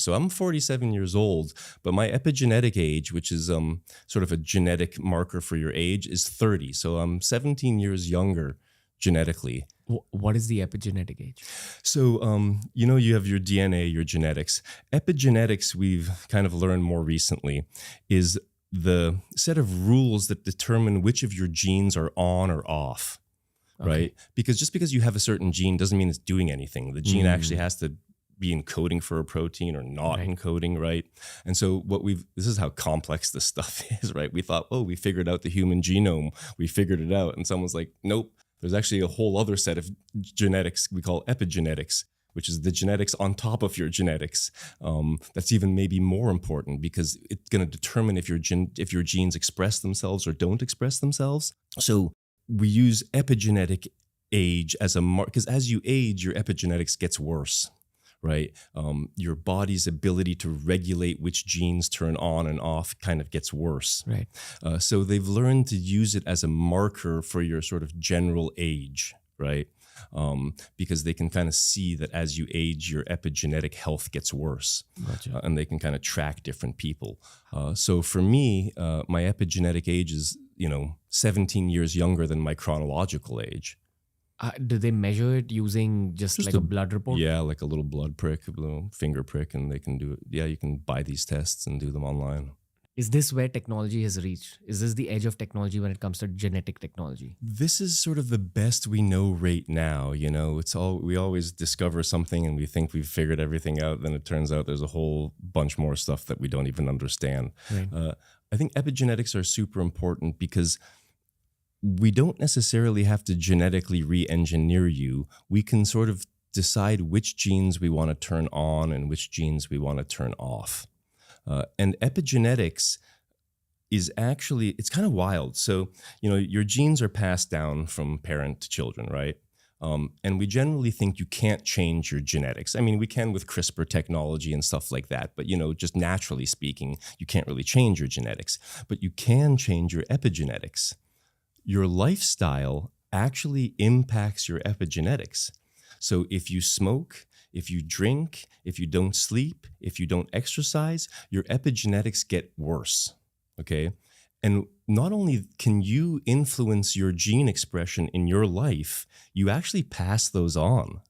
So I'm 47 years old, but my epigenetic age, which is sort of a genetic marker for your age, is 30. So I'm 17 years younger genetically. What is the epigenetic age? So, you have your DNA, your genetics. Epigenetics, we've kind of learned more recently, is the set of rules that determine which of your genes are on or off, right? Because just because you have a certain gene doesn't mean it's doing anything. The gene actually has to be encoding for a protein or not encoding, right? And so this is how complex this stuff is, right? We thought, oh, we figured out the human genome. We figured it out. And someone's like, nope. There's actually a whole other set of genetics we call epigenetics, which is the genetics on top of your genetics. That's even maybe more important because it's going to determine if your genes express themselves or don't express themselves. So we use epigenetic age as a mark, because as you age, your epigenetics gets worse, right? Your body's ability to regulate which genes turn on and off kind of gets worse. Right. So they've learned to use it as a marker for your sort of general age, right? Because they can kind of see that as you age, your epigenetic health gets worse. Gotcha. And they can kind of track different people. So for me, my epigenetic age is, 17 years younger than my chronological age. Do they measure it using just like a blood report? Yeah, like a little blood prick, a little finger prick, and they can do it. Yeah, you can buy these tests and do them online. Is this where technology has reached? Is this the edge of technology when it comes to genetic technology? This is sort of the best we know right now. We always discover something and we think we've figured everything out. Then it turns out there's a whole bunch more stuff that we don't even understand. Right. I think epigenetics are super important because we don't necessarily have to genetically re-engineer you. We can sort of decide which genes we want to turn on and which genes we want to turn off. And epigenetics is actually, it's kind of wild. So, your genes are passed down from parent to children, right? And we generally think you can't change your genetics. I mean, we can with CRISPR technology and stuff like that, but just naturally speaking, you can't really change your genetics, but you can change your epigenetics. Your lifestyle actually impacts your epigenetics. So if you smoke, if you drink, if you don't sleep, if you don't exercise, your epigenetics get worse, okay? And not only can you influence your gene expression in your life, you actually pass those on.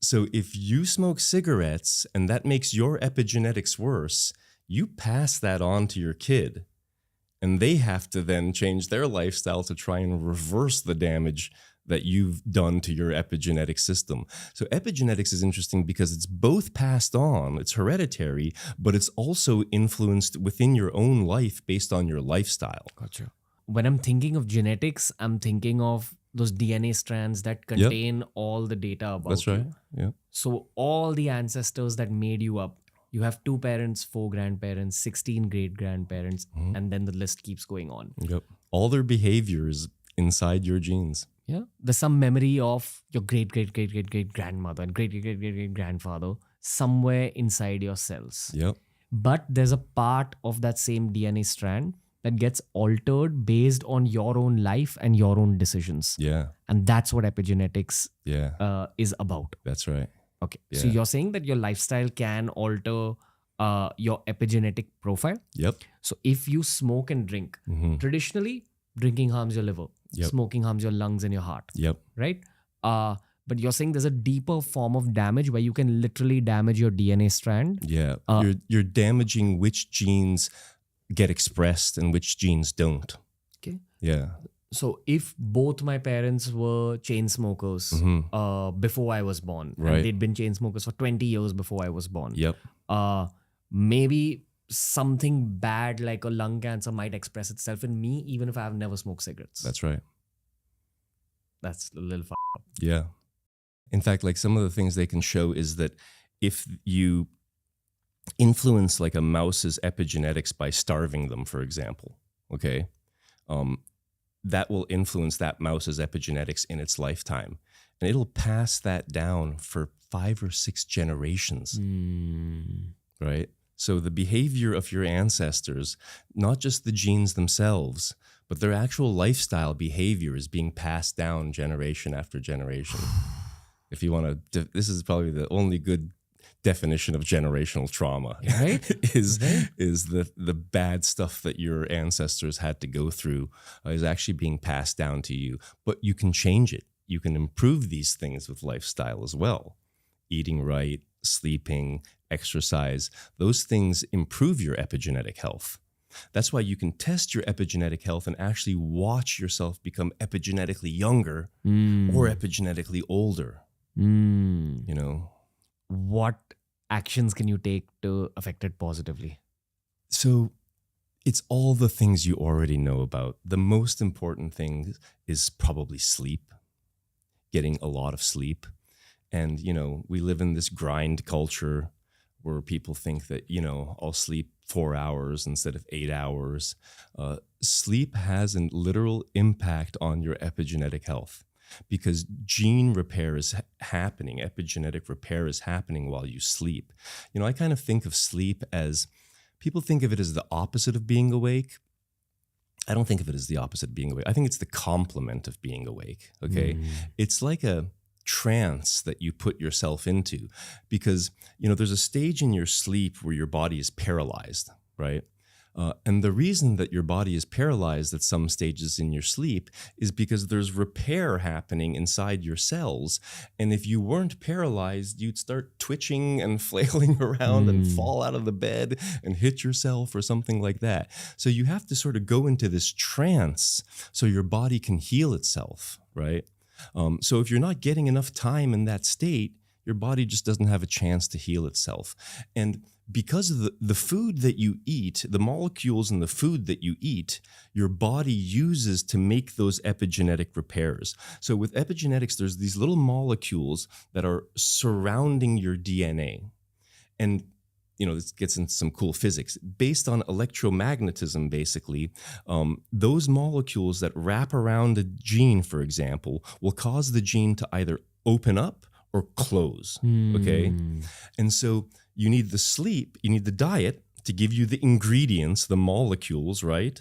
So if you smoke cigarettes and that makes your epigenetics worse, you pass that on to your kid. And they have to then change their lifestyle to try and reverse the damage that you've done to your epigenetic system. So epigenetics is interesting because it's both passed on, it's hereditary, but it's also influenced within your own life based on your lifestyle. Gotcha. When I'm thinking of genetics, I'm thinking of those DNA strands that contain all the data about That's right. Yeah. So all the ancestors that made you up, you have 2 parents, 4 grandparents, 16 great-grandparents, and then the list keeps going on. Yep. All their behaviors inside your genes. Yeah. There's some memory of your great-great-great-great-great-grandmother and great-great-great-great-grandfather somewhere inside your cells. Yep. But there's a part of that same DNA strand that gets altered based on your own life and your own decisions. Yeah. And that's what epigenetics is about. That's right. Okay. Yeah. So you're saying that your lifestyle can alter your epigenetic profile? Yep. So if you smoke and drink, traditionally, drinking harms your liver. Yep. Smoking harms your lungs and your heart. Yep. Right? But you're saying there's a deeper form of damage where you can literally damage your DNA strand. Yeah. You're damaging which genes get expressed and which genes don't. Okay. Yeah. So if both my parents were chain smokers before I was born, and they'd been chain smokers for 20 years before I was born, Yep. Maybe something bad like a lung cancer might express itself in me even if I have never smoked cigarettes. That's right. That's a little up. Yeah. In fact, like some of the things they can show is that if you influence like a mouse's epigenetics by starving them, for example, okay, that will influence that mouse's epigenetics in its lifetime. And it'll pass that down for 5 or 6 generations, right? So the behavior of your ancestors, not just the genes themselves, but their actual lifestyle behavior is being passed down generation after generation. If you want to, this is probably the only good definition of generational trauma. Right? is the bad stuff that your ancestors had to go through is actually being passed down to you. But you can change it. You can improve these things with lifestyle as well. Eating right, sleeping, exercise, those things improve your epigenetic health. That's why you can test your epigenetic health and actually watch yourself become epigenetically younger or epigenetically older. You know, what actions can you take to affect it positively? so it's all the things you already know about. The most important thing is probably sleep, getting a lot of sleep. And, you know, we live in this grind culture where people think that, you know, I'll sleep 4 hours instead of 8 hours. Sleep has a literal impact on your epigenetic health because gene repair is happening, epigenetic repair is happening while you sleep. You know, I kind of think of sleep as, people think of it as the opposite of being awake. I don't think of it as the opposite of being awake. I think it's the complement of being awake, okay? It's like a trance that you put yourself into because, you know, there's a stage in your sleep where your body is paralyzed, right? And the reason that your body is paralyzed at some stages in your sleep is because there's repair happening inside your cells. And if you weren't paralyzed, you'd start twitching and flailing around and fall out of the bed and hit yourself or something like that. So you have to sort of go into this trance so your body can heal itself, right? So if you're not getting enough time in that state, your body just doesn't have a chance to heal itself. And because of the food that you eat, the molecules in the food that you eat, your body uses to make those epigenetic repairs. So with epigenetics, there's these little molecules that are surrounding your DNA. And you know, this gets into some cool physics. Based on electromagnetism, basically, those molecules that wrap around a gene, for example, will cause the gene to either open up or close, okay? And so you need the sleep, you need the diet to give you the ingredients, the molecules, right?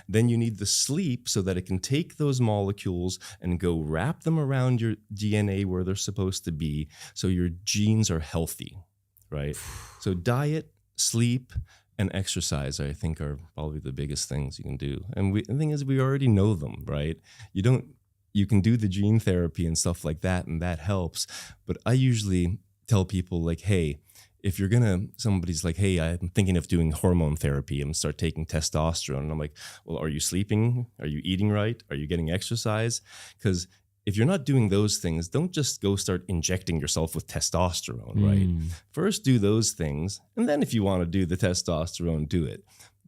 Then you need the sleep so that it can take those molecules and go wrap them around your DNA where they're supposed to be so your genes are healthy, right? So diet, sleep, and exercise, I think, are probably the biggest things you can do. And the thing is, we already know them, right? You can do the gene therapy and stuff like that, and that helps. But I usually tell people, like, hey, if somebody's like, hey, I'm thinking of doing hormone therapy and start taking testosterone. And I'm like, well, are you sleeping? Are you eating right? Are you getting exercise? Because if you're not doing those things, don't just go start injecting yourself with testosterone, right? First do those things, and then if you want to do the testosterone, do it.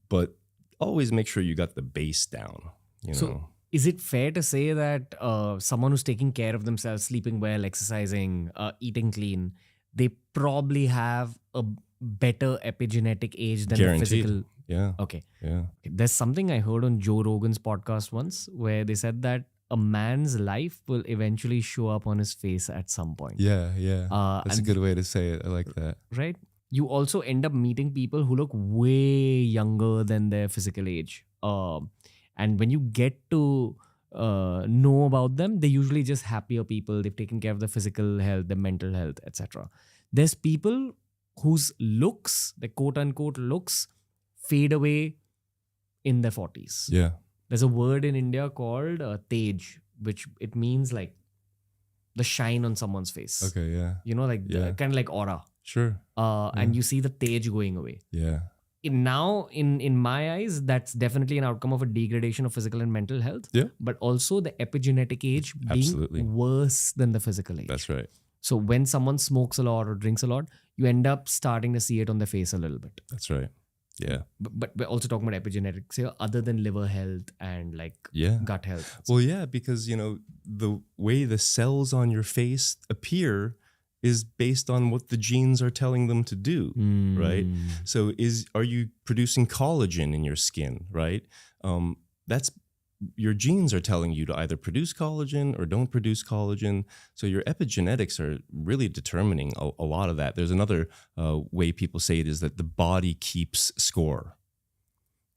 But always make sure you got the base down, you know? So is it fair to say that someone who's taking care of themselves, sleeping well, exercising, eating clean, they probably have a better epigenetic age than Guaranteed. the physical? Yeah. Okay. Yeah. There's something I heard on Joe Rogan's podcast once where they said that a man's life will eventually show up on his face at some point. Yeah. Yeah. That's a and- good way to say it. I like that. Right? You also end up meeting people who look way younger than their physical age. And when you get to know about them, they're usually just happier people. They've taken care of their physical health, their mental health, etc. There's people whose looks, the quote unquote looks, fade away in their 40s. Yeah. There's a word in India called tej, which it means like the shine on someone's face. Okay. Yeah. You know, like Yeah. kind of like aura. Sure. And you see the tej going away. Yeah. In my eyes, that's definitely an outcome of a degradation of physical and mental health. Yeah. But also the epigenetic age being Absolutely. worse than the physical age. That's right. So when someone smokes a lot or drinks a lot, you end up starting to see it on their face a little bit. That's right. Yeah. But we're also talking about epigenetics here, other than liver health and like Yeah. gut health. Well, yeah, because, you know, the way the cells on your face appear is based on what the genes are telling them to do, right? So are you producing collagen in your skin, right? That's your genes are telling you to either produce collagen or don't produce collagen. So your epigenetics are really determining a lot of that. There's another way people say it is that the body keeps score.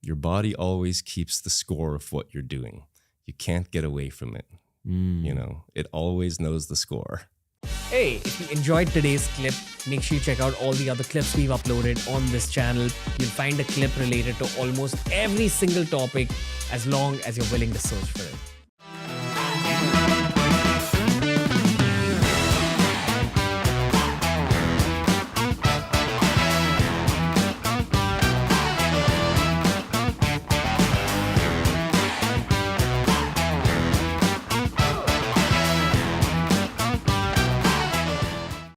Your body always keeps the score of what you're doing. You can't get away from it. You know, it always knows the score. Hey, if you enjoyed today's clip, make sure you check out all the other clips we've uploaded on this channel. You'll find a clip related to almost every single topic as long as you're willing to search for it.